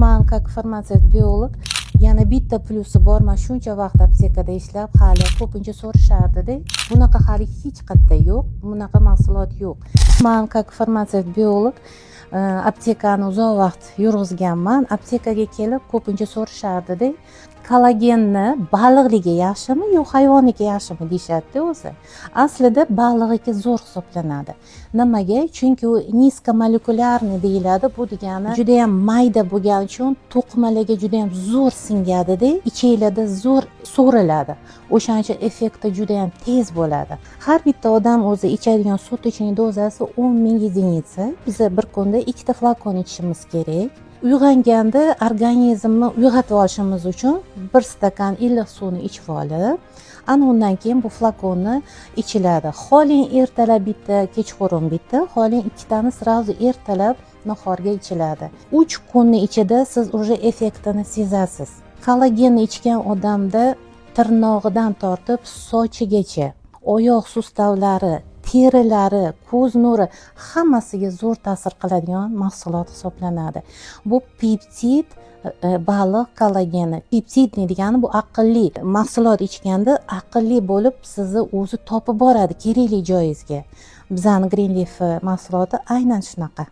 Man как farmatsevt biolog yana bitta plyusi bor. Men shuncha vaqt aptekada ishlab, hali ko'pincha so'rashardi-da. Bunaqa hali hech qayerda yo'q, bunaqa mahsulot yo'q. Man как farmatsevt biolog aptekani uzoq vaqt yurg'izganman. Aptekaga kelib ko'pincha so'rashardi-da. Kollagenni baliqligi yaxshimi, yo'q hayvonniki yaxshimi deyishadi o'zi. Aslida baliqniki zo'r hisoblanadi. Nimaga? Chunki u nisko molekulyarniy deyiladi. Bu degani juda ham mayda bo'lgani uchun to'qimalarga juda ham zo'r singadi-da, ichaklarda zo'r so'riladi. O'shaning uchun effekti juda ham tez bo'ladi. Har bitta odam o'zi ichadigan sutechning dozasi 10,000 единица. Biz bir kunda 2 ta flakon ichishimiz kerak. Uyg'onganda organizmni uyg'otib olishimiz uchun 1 stakan iliq suvni ichib olib, ana undan keyin bu flakonni ichiladi. Xoling ertalab bitta, kechqurun bitta, xoling 2 tani srazu ertalab nahorga ichiladi. 3 kunning ichida siz уже effektini sezasiz. Kollagenni ichgan odamda tirnog'idan tortib sochigacha, oyoq sustavlari, terilari, ko'z nuri hammasiga zo'r ta'sir qiladigan mahsulot hisoblanadi. Bu peptid baliq kollageni. Peptidni degani bu aqlli mahsulot ichganda aqlli bo'lib sizni o'zi topib boradi kerakli joyingizga. Bizning Green Leaf mahsuloti aynan shunaqa.